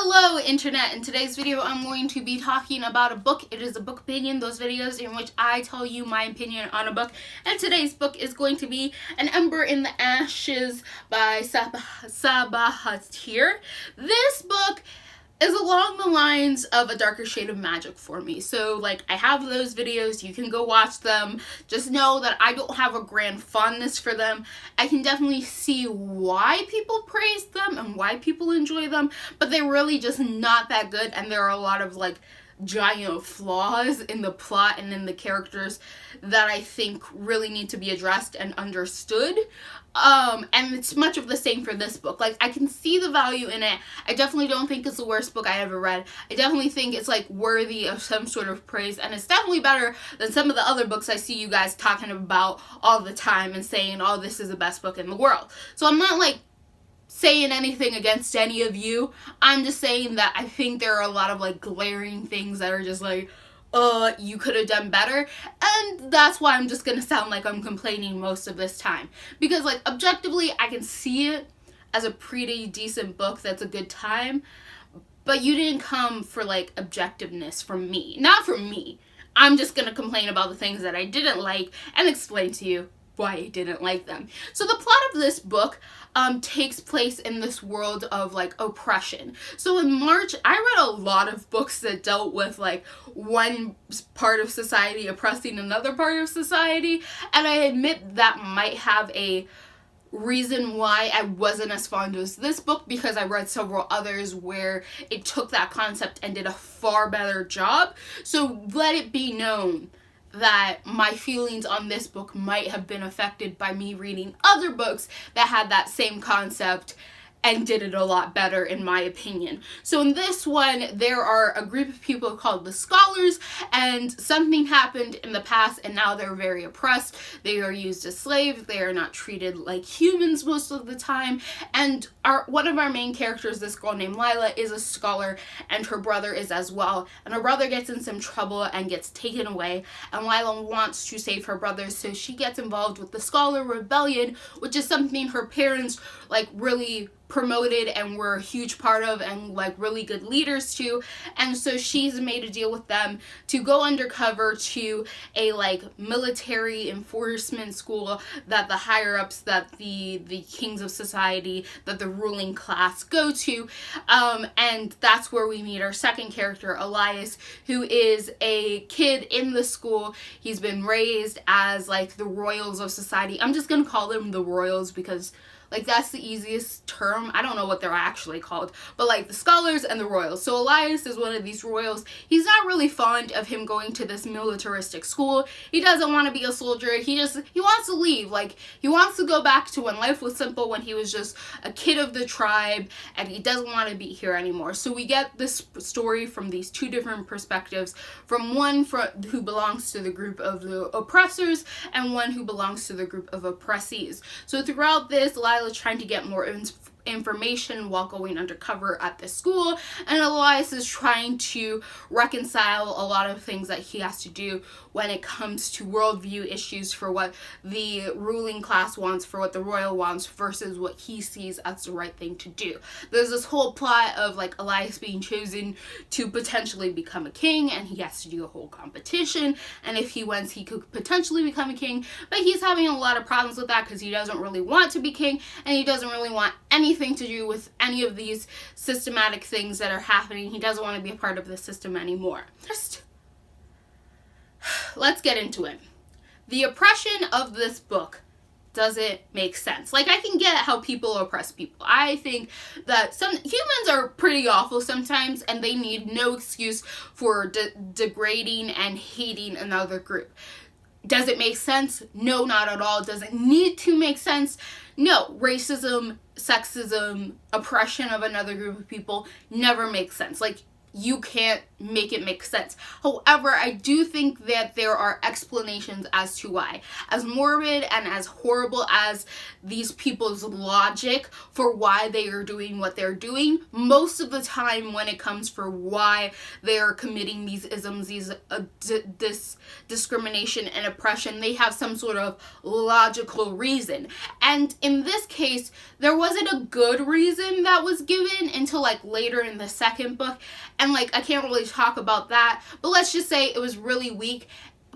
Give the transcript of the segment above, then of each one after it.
Hello Internet! In today's video I'm going to be talking about a book. It is a book opinion, those videos in which I tell you my opinion on a book. And today's book is going to be An Ember in the Ashes by Sabaa Tahir. This book is along the lines of A Darker Shade of Magic for me. So, like, I have those videos. You can go watch them. Just know that I don't have a grand fondness for them. I can definitely see why people praise them and why people enjoy them, but they're really just not that good, and there are a lot of, like, giant flaws in the plot and in the characters that I think really need to be addressed and understood. And it's much of the same for this book. Like, I can see the value in it. I definitely don't think it's the worst book I ever read. I definitely think it's, like, worthy of some sort of praise, and it's definitely better than some of the other books I see you guys talking about all the time and saying, oh, this is the best book in the world. So I'm not, like, saying anything against any of you. I'm just saying that I think there are a lot of, like, glaring things that are just like, you could have done better, and that's why I'm just gonna sound like I'm complaining most of this time, because, like, objectively I can see it as a pretty decent book that's a good time, but you didn't come for, like, objectiveness from me. Not from me. I'm just gonna complain about the things that I didn't like and explain to you why I didn't like them. So the plot of this book takes place in this world of, like, oppression. So in March, I read a lot of books that dealt with, like, one part of society oppressing another part of society, and I admit that might have a reason why I wasn't as fond as this book, because I read several others where it took that concept and did a far better job. So let it be known that my feelings on this book might have been affected by me reading other books that had that same concept and did it a lot better, in my opinion. So in this one, there are a group of people called the Scholars, and something happened in the past and now they're very oppressed. They are used as slaves. They are not treated like humans most of the time. And one of our main characters, this girl named Lila, is a scholar, and her brother is as well. And her brother gets in some trouble and gets taken away, and Lila wants to save her brother, so she gets involved with the Scholar Rebellion, which is something her parents, like, really promoted and were a huge part of and, like, really good leaders to. And so she's made a deal with them to go undercover to a, like, military enforcement school that the higher ups, that the kings of society, that the ruling class go to. And that's where we meet our second character, Elias, who is a kid in the school. He's been raised as, like, the royals of society. I'm just gonna call them the royals because, like, that's the easiest term. I don't know what they're actually called, but, like, the Scholars and the Royals. So Elias is one of these royals. He's not really fond of him going to this militaristic school. He doesn't want to be a soldier. He wants to leave. Like, he wants to go back to when life was simple, when he was just a kid of the tribe, and he doesn't want to be here anymore. So we get this story from these two different perspectives, from one who belongs to the group of the oppressors and one who belongs to the group of oppressees. So throughout this, Lila's trying to get more information while going undercover at the school, and Elias is trying to reconcile a lot of things that he has to do when it comes to worldview issues for what the ruling class wants, for what the royal wants, versus what he sees as the right thing to do. There's this whole plot of, like, Elias being chosen to potentially become a king, and he has to do a whole competition, and if he wins he could potentially become a king, but he's having a lot of problems with that because he doesn't really want to be king, and he doesn't really want anything to do with any of these systematic things that are happening. He doesn't want to be a part of the system anymore. Let's get into it. The oppression of this book doesn't make sense. Like, I can get how people oppress people. I think that some humans are pretty awful sometimes, and they need no excuse for degrading and hating another group. Does it make sense? No, not at all. Does it need to make sense? No. Racism, sexism, oppression of another group of people never makes sense. Like, you can't make it make sense. However, I do think that there are explanations as to why. As morbid and as horrible as these people's logic for why they are doing what they're doing, most of the time when it comes for why they are committing these isms, this discrimination and oppression, they have some sort of logical reason. And in this case, there wasn't a good reason that was given until like later in the second book. And like, I can't really talk about that, but let's just say it was really weak.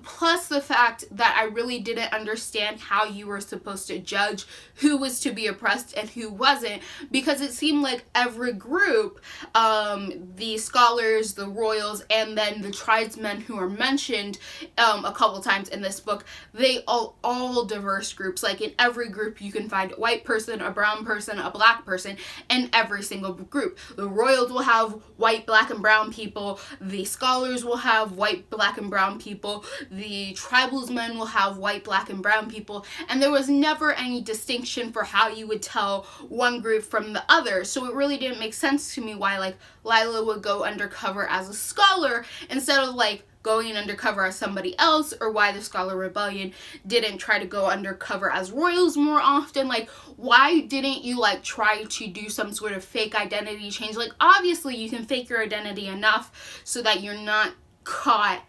Plus the fact that I really didn't understand how you were supposed to judge who was to be oppressed and who wasn't, because it seemed like every group, the scholars, the royals, and then the tribesmen who are mentioned a couple times in this book, they all diverse groups. Like in every group you can find a white person, a brown person, a black person in every single group. The royals will have white, black, and brown people. The scholars will have white, black, and brown people. The tribesmen will have white, black, and brown people, and there was never any distinction for how you would tell one group from the other. So it really didn't make sense to me why like Lila would go undercover as a scholar instead of like going undercover as somebody else, or why the Scholar Rebellion didn't try to go undercover as royals more often. Like, why didn't you like try to do some sort of fake identity change? Like, obviously you can fake your identity enough so that you're not caught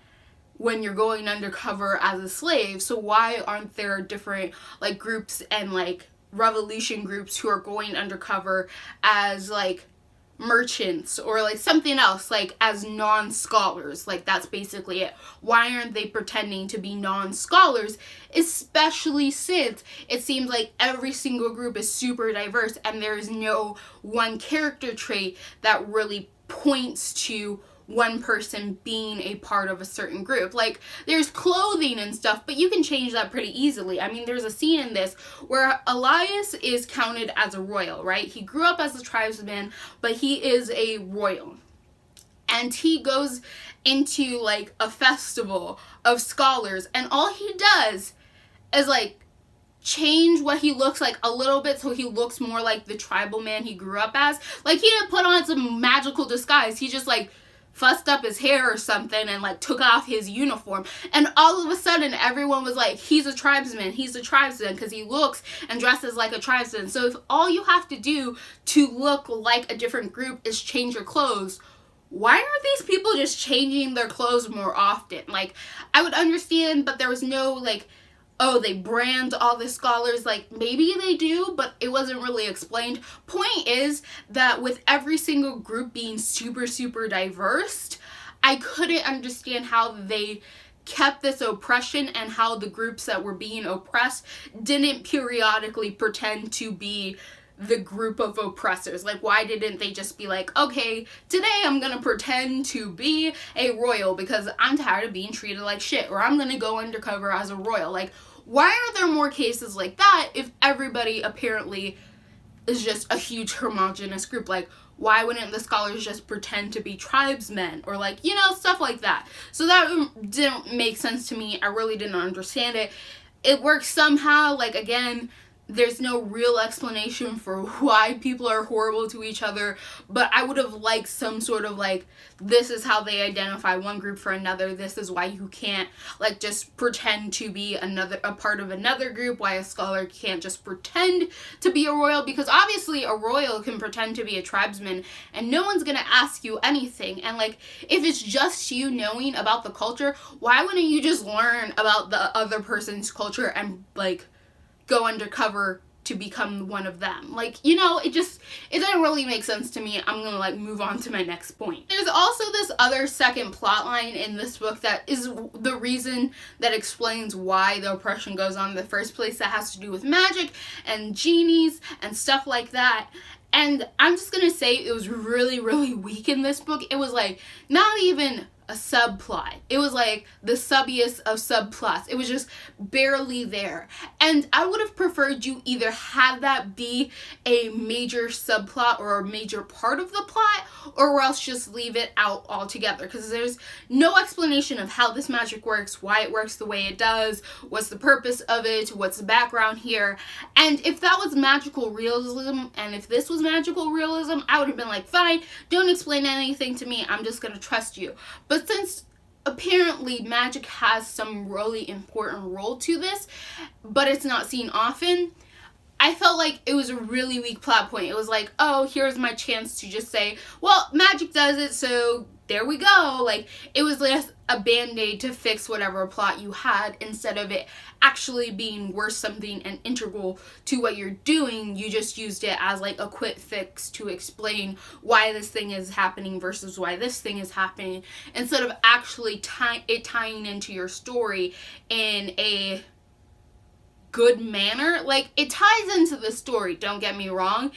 when you're going undercover as a slave. So why aren't there different like groups and like revolution groups who are going undercover as like merchants or like something else, like as non-scholars? Like, that's basically it. Why aren't they pretending to be non-scholars, especially since it seems like every single group is super diverse and there is no one character trait that really points to one person being a part of a certain group. Like, there's clothing and stuff, but you can change that pretty easily. I mean, there's a scene in this where Elias is counted as a royal, right? He grew up as a tribesman, but he is a royal. And he goes into like a festival of scholars, and all he does is like change what he looks like a little bit so he looks more like the tribal man he grew up as. Like, he didn't put on some magical disguise. He just like fussed up his hair or something and like took off his uniform, and all of a sudden everyone was like, he's a tribesman, because he looks and dresses like a tribesman. So if all you have to do to look like a different group is change your clothes, why aren't these people just changing their clothes more often? Like, I would understand, but there was no like, oh, they brand all the scholars. Like, maybe they do, but it wasn't really explained. Point is that with every single group being super, super diverse, I couldn't understand how they kept this oppression and how the groups that were being oppressed didn't periodically pretend to be the group of oppressors. Like, why didn't they just be like, okay, today I'm gonna pretend to be a royal because I'm tired of being treated like shit, or I'm gonna go undercover as a royal? Like, why aren't there more cases like that if everybody apparently is just a huge homogenous group? Like, why wouldn't the scholars just pretend to be tribesmen, or like, you know, stuff like that? So that didn't make sense to me. I really didn't understand it. It works somehow. Like, again, there's no real explanation for why people are horrible to each other, but I would have liked some sort of like, this is how they identify one group for another, this is why you can't like just pretend to be a part of another group, why a scholar can't just pretend to be a royal, because obviously a royal can pretend to be a tribesman and no one's gonna ask you anything. And like, if it's just you knowing about the culture, why wouldn't you just learn about the other person's culture and like go undercover to become one of them? Like, you know, it didn't really make sense to me. I'm gonna like move on to my next point. There's also this other second plot line in this book that is the reason that explains why the oppression goes on in the first place, that has to do with magic and genies and stuff like that. And I'm just gonna say it was really, really weak in this book. It was like not even a subplot. It was like the subbiest of subplots. It was just barely there. And I would have preferred you either have that be a major subplot or a major part of the plot, or else just leave it out altogether, because there's no explanation of how this magic works, why it works the way it does, what's the purpose of it, what's the background here. And if that was magical realism, and if this was magical realism, I would have been like, fine, don't explain anything to me, I'm just gonna trust you. But since apparently magic has some really important role to this, but it's not seen often, I felt like it was a really weak plot point. It was like, oh, here's my chance to just say, well, magic does it, so there we go. Like, it was just a band-aid to fix whatever plot you had, instead of it actually being worth something and integral to what you're doing. You just used it as like a quick fix to explain why this thing is happening versus why this thing is happening, instead of actually tying into your story in a good manner. Like, it ties into the story, don't get me wrong.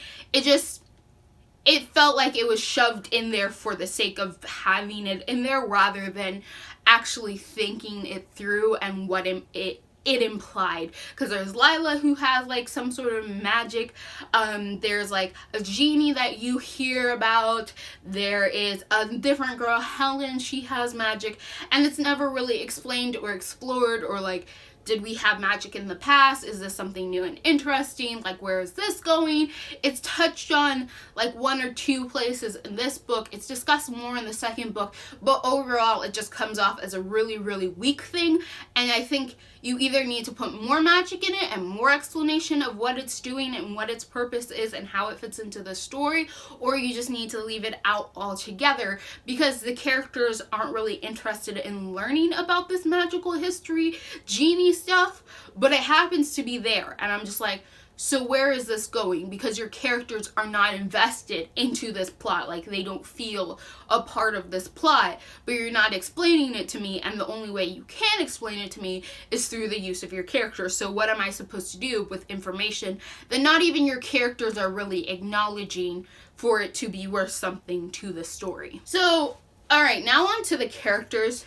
It felt like it was shoved in there for the sake of having it in there, rather than actually thinking it through and what it implied. Because there's Lila, who has like some sort of magic. There's like a genie that you hear about. There is a different girl, Helen, she has magic, and it's never really explained or explored, or like, did we have magic in the past? Is this something new and interesting? Like, where is this going? It's touched on like one or two places in this book. It's discussed more in the second book, but overall it just comes off as a really, really weak thing. And I think you either need to put more magic in it and more explanation of what it's doing and what its purpose is and how it fits into the story, or you just need to leave it out altogether, because the characters aren't really interested in learning about this magical history, genie stuff, but it happens to be there. And I'm just like, so where is this going? Because your characters are not invested into this plot. Like, they don't feel a part of this plot, but you're not explaining it to me, and the only way you can explain it to me is through the use of your characters. So what am I supposed to do with information that not even your characters are really acknowledging for it to be worth something to the story? So, alright, now on to the characters.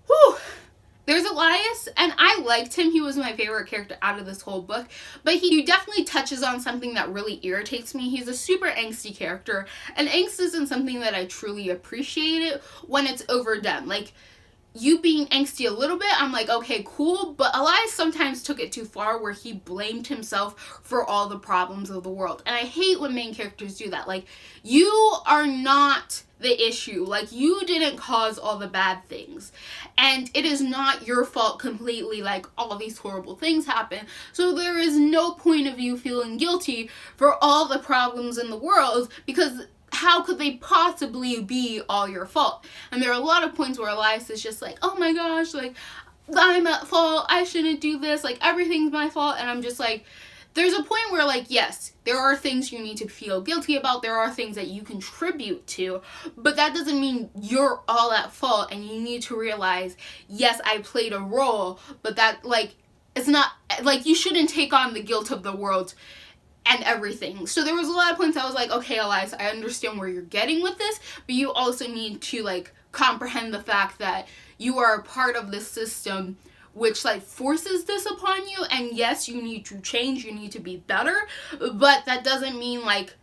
Whew! There's Liest, and I liked him. He was my favorite character out of this whole book, but he definitely touches on something that really irritates me. He's a super angsty character, and angst isn't something that I truly appreciate when it's overdone. Like, you being angsty a little bit, I'm like, okay, cool, but Elias sometimes took it too far, where he blamed himself for all the problems of the world. And I hate when main characters do that. Like, you are not the issue. Like, you didn't cause all the bad things, and it is not your fault completely. Like, all these horrible things happen, so there is no point of you feeling guilty for all the problems in the world, because how could they possibly be all your fault? And there are a lot of points where Elias is just like, oh my gosh, like, I'm at fault, I shouldn't do this, like, everything's my fault. And I'm just like, there's a point where, like, yes, there are things you need to feel guilty about, there are things that you contribute to, but that doesn't mean you're all at fault. And you need to realize, yes, I played a role, but that, like, it's not, like, you shouldn't take on the guilt of the world and everything. So there was a lot of points I was like, okay, Elias, I understand where you're getting with this, but you also need to, like, comprehend the fact that you are a part of this system which, like, forces this upon you, and yes, you need to change, you need to be better, but that doesn't mean, like,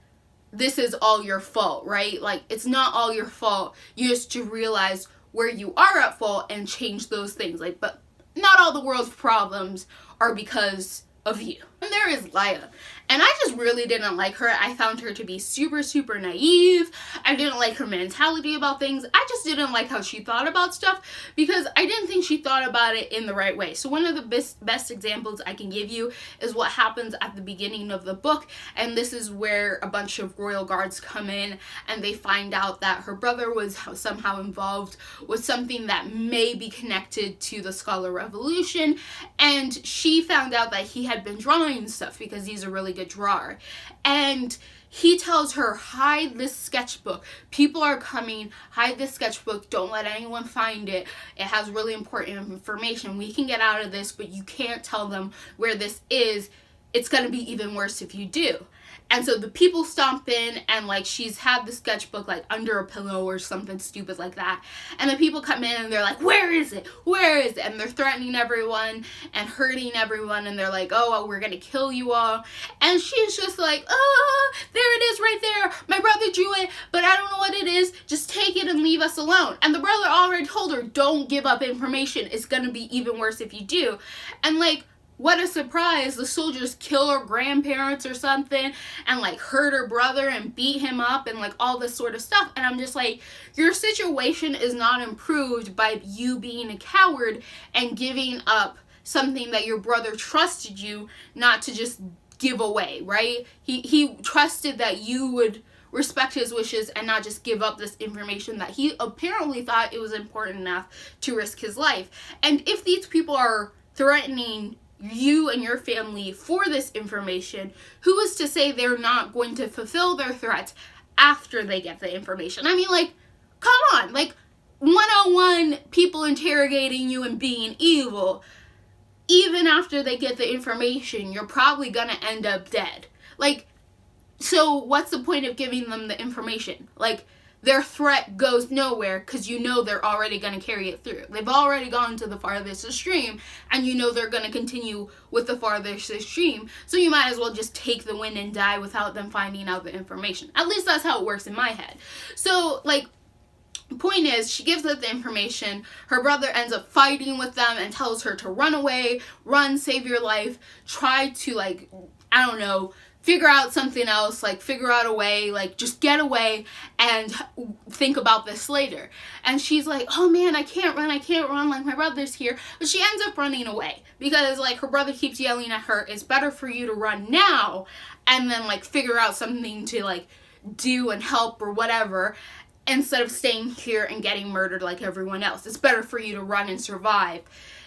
this is all your fault, right? Like, it's not all your fault. You just to realize where you are at fault and change those things. Like, but not all the world's problems are because of you. And there is Lila, and I just really didn't like her. I found her to be super, super naive. I didn't like her mentality about things. I just didn't like how she thought about stuff, because I didn't think she thought about it in the right way. So one of the best examples I can give you is what happens at the beginning of the book, and this is where a bunch of royal guards come in, and they find out that her brother was somehow involved with something that may be connected to the Scholar Revolution, and she found out that he had been drawing stuff because he's a really good drawer, and he tells her, hide this sketchbook, people are coming, hide this sketchbook, don't let anyone find it, it has really important information, we can get out of this, but you can't tell them where this is, it's gonna be even worse if you do. And so the people stomp in, and like she's had the sketchbook like under a pillow or something stupid like that. And the people come in and they're like, where is it? Where is it? And they're threatening everyone and hurting everyone. And they're like, oh, well, we're going to kill you all. And she's just like, oh, there it is right there. My brother drew it, but I don't know what it is. Just take it and leave us alone. And the brother already told her, don't give up information. It's going to be even worse if you do. And like, what a surprise, the soldiers kill her grandparents or something and like hurt her brother and beat him up and like all this sort of stuff. And I'm just like, your situation is not improved by you being a coward and giving up something that your brother trusted you not to just give away, right? He trusted that you would respect his wishes and not just give up this information that he apparently thought it was important enough to risk his life. And if these people are threatening you and your family for this information, who is to say they're not going to fulfill their threats after they get the information? I mean, like, come on, like 101 people interrogating you and being evil, even after they get the information, you're probably gonna end up dead. Like, so what's the point of giving them the information? Like, their threat goes nowhere because you know they're already going to carry it through. They've already gone to the farthest extreme, and you know they're going to continue with the farthest extreme, so you might as well just take the win and die without them finding out the information. At least that's how it works in my head. So, like, point is, she gives up the information, her brother ends up fighting with them and tells her to run away, run, save your life, try to, like, I don't know, figure out something else, like figure out a way, like just get away and think about this later. And she's like, oh man, I can't run, like my brother's here. But she ends up running away because like her brother keeps yelling at her, it's better for you to run now and then like figure out something to like do and help or whatever, instead of staying here and getting murdered like everyone else. It's better for you to run and survive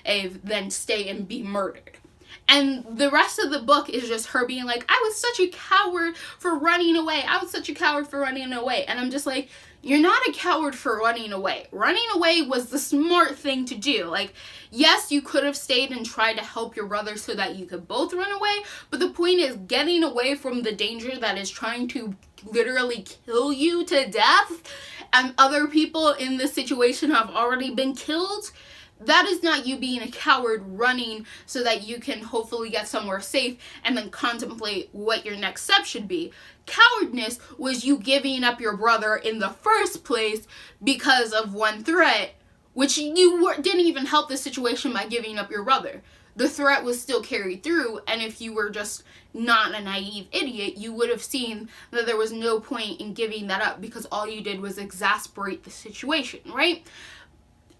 than stay and be murdered. And the rest of the book is just her being like, I was such a coward for running away. I was such a coward for running away. And I'm just like, you're not a coward for running away. Running away was the smart thing to do. Like, yes, you could have stayed and tried to help your brother so that you could both run away. But the point is getting away from the danger that is trying to literally kill you to death. And other people in this situation have already been killed. That is not you being a coward running so that you can hopefully get somewhere safe and then contemplate what your next step should be. Cowardness was you giving up your brother in the first place because of one threat, which you didn't even help the situation by giving up your brother. The threat was still carried through, and if you were just not a naive idiot, you would have seen that there was no point in giving that up because all you did was exasperate the situation, right?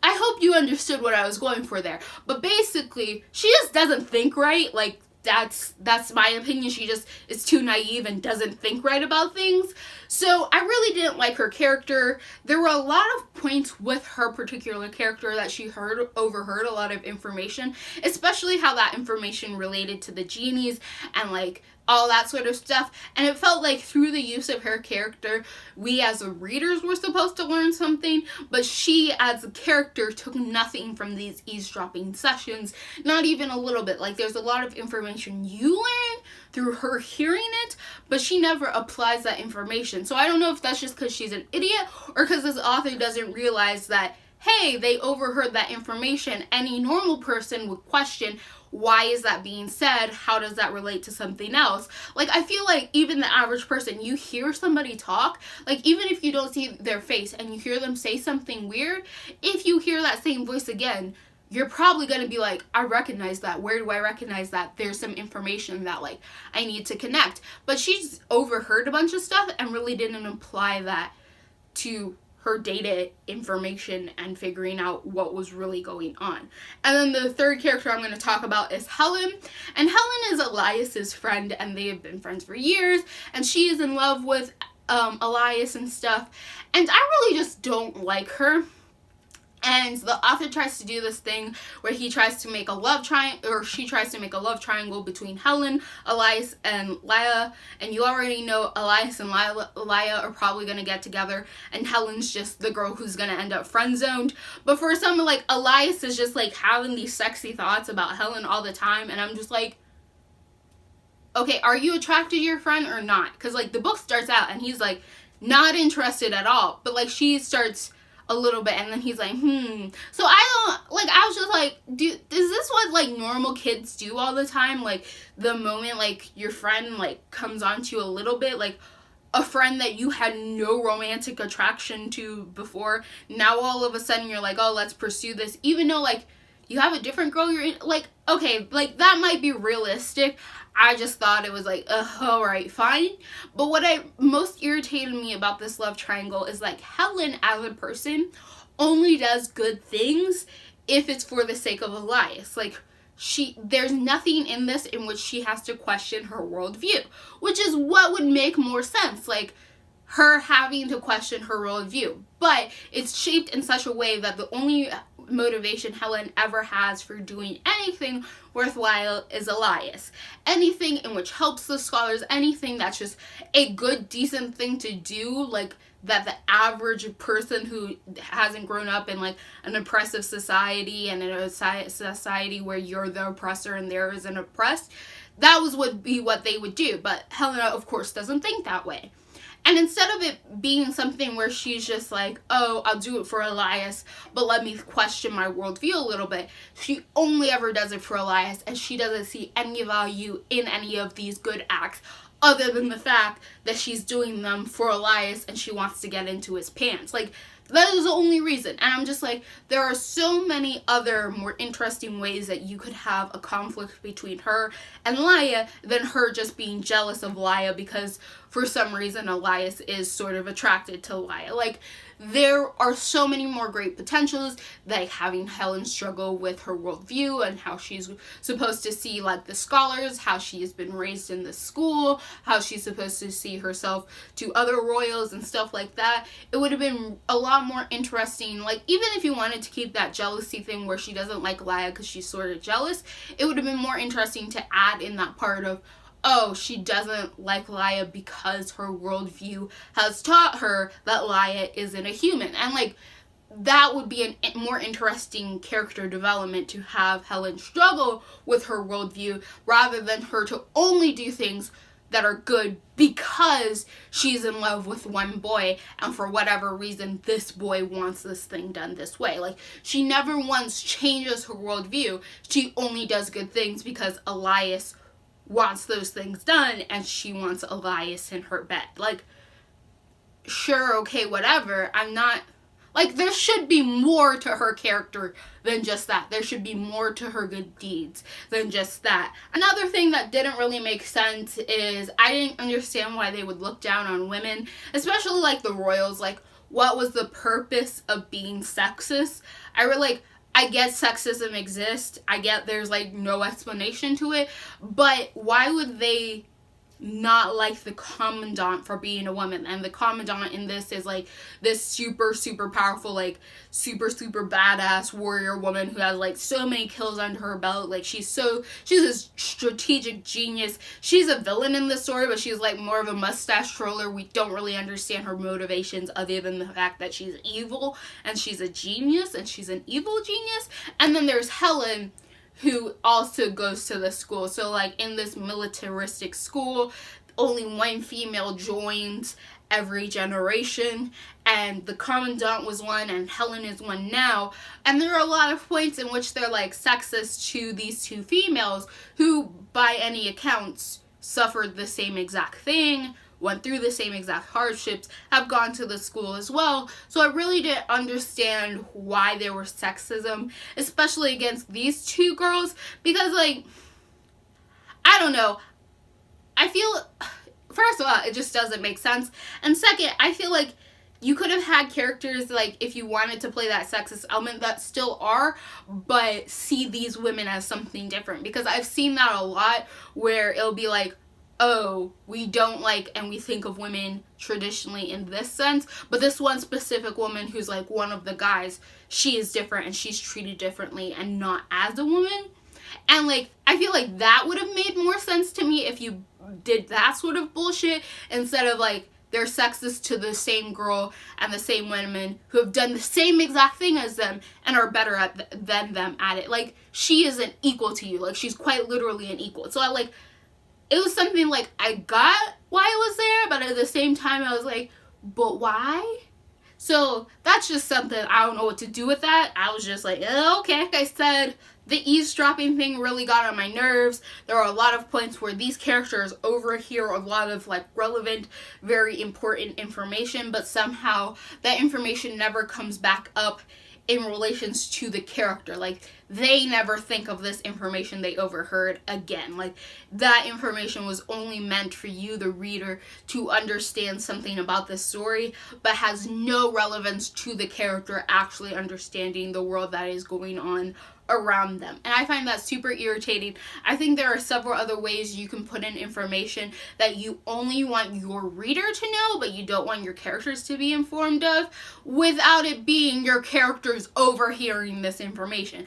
I hope you understood what I was going for there. But basically, she just doesn't think right. Like, that's my opinion. She just is too naive and doesn't think right about things. So I really didn't like her character. There were a lot of points with her particular character that she overheard a lot of information, especially how that information related to the genies and like all that sort of stuff. And it felt like through the use of her character, we as the readers were supposed to learn something, but she as a character took nothing from these eavesdropping sessions, not even a little bit. Like, there's a lot of information you learn through her hearing it, but she never applies that information. So I don't know if that's just because she's an idiot or because this author doesn't realize that, hey, they overheard that information. Any normal person would question, why is that being said? How does that relate to something else? Like, I feel like even the average person, you hear somebody talk, like, even if you don't see their face and you hear them say something weird, if you hear that same voice again, you're probably going to be like, I recognize that. Where do I recognize that? There's some information that, like, I need to connect. But she's overheard a bunch of stuff and really didn't apply that to her data information and figuring out what was really going on. And then the third character I'm going to talk about is Helen. And Helen is Elias's friend, and they have been friends for years, and she is in love with Elias and stuff. And I really just don't like her. And the author tries to do this thing where he tries to make a love triangle, or she tries to make a love triangle between Helen, Elias, and Laya. And you already know Elias and Laya are probably going to get together, and Helen's just the girl who's going to end up friend-zoned. But for someone like Elias is just like having these sexy thoughts about Helen all the time, and I'm just like, okay, are you attracted to your friend or not? Because, like, the book starts out and he's, like, not interested at all. But, like, she starts a little bit and then he's like, So I don't, like, I was just like, is this what, like, normal kids do all the time? Like, the moment, like, your friend, like, comes on to you a little bit, like, a friend that you had no romantic attraction to before, now all of a sudden you're like, oh, let's pursue this, even though, like, you have a different girl you're in, like, okay, like, that might be realistic. I just thought it was like, alright, fine. But what most irritated me about this love triangle is, like, Helen as a person only does good things if it's for the sake of Elias. Like, there's nothing in this in which she has to question her worldview, which is what would make more sense. Like, her having to question her worldview. But it's shaped in such a way that the only motivation Helen ever has for doing anything worthwhile is Elias. Anything in which helps the scholars, anything that's just a good, decent thing to do, like, that the average person who hasn't grown up in, like, an oppressive society and in a society where you're the oppressor and there is an oppressed, that would be what they would do. But Helena, of course, doesn't think that way. And instead of it being something where she's just like, oh, I'll do it for Elias, but let me question my worldview a little bit, she only ever does it for Elias, and she doesn't see any value in any of these good acts, other than the fact that she's doing them for Elias and she wants to get into his pants. Like, that is the only reason. And I'm just like, there are so many other more interesting ways that you could have a conflict between her and Laia than her just being jealous of Laia because for some reason Elias is sort of attracted to Laia. Like, there are so many more great potentials, like having Helen struggle with her worldview and how she's supposed to see, like, the scholars, how she has been raised in the school, how she's supposed to see herself to other royals and stuff like that. It would have been a lot more interesting, like, even if you wanted to keep that jealousy thing where she doesn't like Laia because she's sort of jealous, it would have been more interesting to add in that part of, oh, she doesn't like Laia because her worldview has taught her that Laia isn't a human. And, like, that would be a more interesting character development, to have Helen struggle with her worldview rather than her to only do things that are good because she's in love with one boy and for whatever reason this boy wants this thing done this way. Like, she never once changes her worldview. She only does good things because Elias wants those things done and she wants Elias in her bed. Like, sure, okay, whatever. I'm not, like, there should be more to her character than just that. There should be more to her good deeds than just that. Another thing that didn't really make sense is I didn't understand why they would look down on women, especially, like, the royals. Like, what was the purpose of being sexist? I get sexism exists. I get there's, like, no explanation to it. But why would they not like the commandant for being a woman? And the commandant in this is, like, this super, super powerful, like, super, super badass warrior woman who has, like, so many kills under her belt. Like, she's a strategic genius. She's a villain in this story, but she's, like, more of a mustache twirler. We don't really understand her motivations other than the fact that she's evil and she's a genius and she's an evil genius. And then there's Helen, who also goes to the school. So, like, in this militaristic school, only one female joins every generation, and the commandant was one and Helen is one now. And there are a lot of points in which they're, like, sexist to these two females who, by any accounts, suffered the same exact thing, went through the same exact hardships, have gone to the school as well. So I really didn't understand why there was sexism, especially against these two girls, because, like, I don't know. I feel, first of all, it just doesn't make sense. And second, I feel like you could have had characters, like, if you wanted to play that sexist element, that still are, but see these women as something different. Because I've seen that a lot where it'll be like, oh, we don't like and we think of women traditionally in this sense, but this one specific woman who's, like, one of the guys, she is different and she's treated differently and not as a woman. And, like, I feel like that would have made more sense to me if you did that sort of bullshit instead of, like, they're sexist to the same girl and the same women who have done the same exact thing as them and are better than them at it. Like, she isn't equal to you. Like, she's quite literally an equal. So, like, it was something like I got why it was there, but at the same time I was like, but why? So that's just something, I don't know what to do with that. I was just like, okay. Like I said, the eavesdropping thing really got on my nerves. There are a lot of points where these characters overhear a lot of like relevant, very important information, but somehow that information never comes back up in relations to the character. Like, they never think of this information they overheard again. Like, that information was only meant for you, the reader, to understand something about this story, but has no relevance to the character actually understanding the world that is going on around them. And I find that super irritating. I think there are several other ways you can put in information that you only want your reader to know, but you don't want your characters to be informed of, without it being your characters overhearing this information.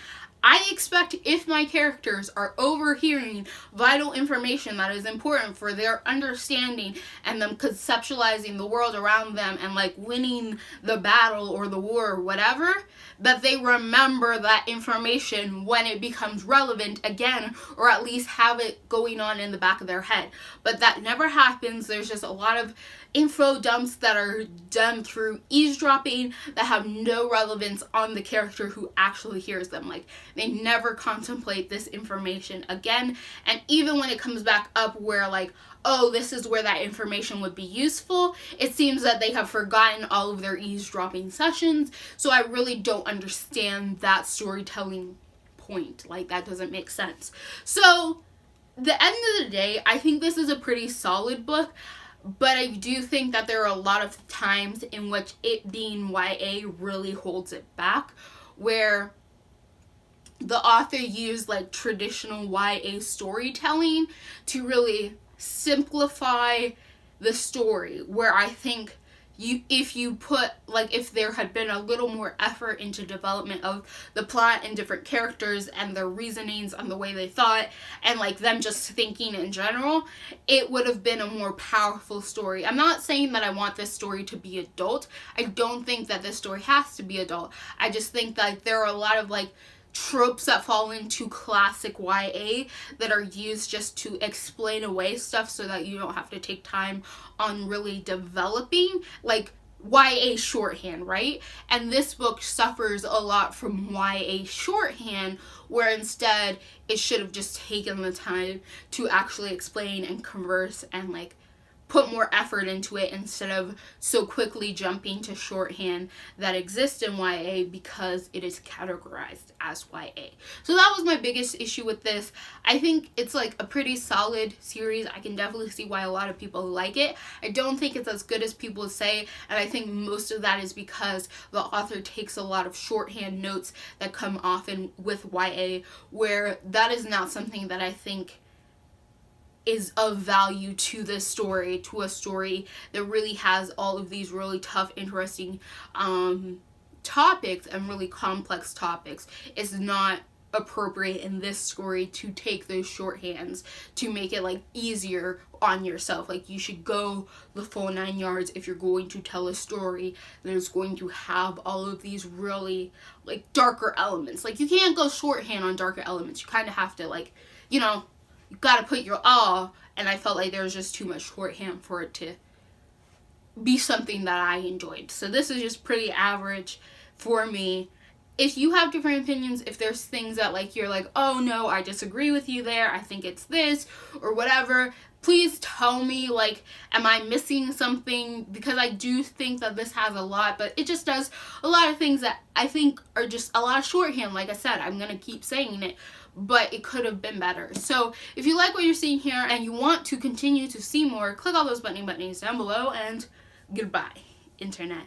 I expect if my characters are overhearing vital information that is important for their understanding and them conceptualizing the world around them and like winning the battle or the war or whatever, that they remember that information when it becomes relevant again, or at least have it going on in the back of their head. But that never happens. There's just a lot of info dumps that are done through eavesdropping that have no relevance on the character who actually hears them. Like, they never contemplate this information again. And even when it comes back up where like, oh, this is where that information would be useful, it seems that they have forgotten all of their eavesdropping sessions. So I really don't understand that storytelling point. Like, that doesn't make sense. So, the end of the day, I think this is a pretty solid book. But I do think that there are a lot of times in which it being YA really holds it back, where the author used like traditional YA storytelling to really simplify the story, where I think if there had been a little more effort into development of the plot and different characters and their reasonings and the way they thought and like them just thinking in general, it would have been a more powerful story. I'm not saying that I want this story to be adult. I don't think that this story has to be adult. I just think that there are a lot of like tropes that fall into classic YA that are used just to explain away stuff so that you don't have to take time on really developing like YA shorthand, right? And this book suffers a lot from YA shorthand, where instead it should have just taken the time to actually explain and converse and like put more effort into it instead of so quickly jumping to shorthand that exists in YA because it is categorized as YA. So that was my biggest issue with this. I think it's like a pretty solid series. I can definitely see why a lot of people like it. I don't think it's as good as people say, and I think most of that is because the author takes a lot of shorthand notes that come often with YA, where that is not something that I think is of value to this story, to a story that really has all of these really tough, interesting topics and really complex topics. It's not appropriate in this story to take those shorthands to make it like easier on yourself. Like, you should go the full 9 yards if you're going to tell a story that is going to have all of these really like darker elements. Like, you can't go shorthand on darker elements. You kind of have to like, you know, you gotta put your all, and I felt like there was just too much shorthand for it to be something that I enjoyed. So this is just pretty average for me. If you have different opinions, if there's things that like you're like, oh no, I disagree with you there, I think it's this, or whatever, please tell me, like, am I missing something? Because I do think that this has a lot, but it just does a lot of things that I think are just a lot of shorthand. Like I said, I'm gonna keep saying it, but it could have been better. So if you like what you're seeing here and you want to continue to see more, click all those buttons down below, and goodbye, internet.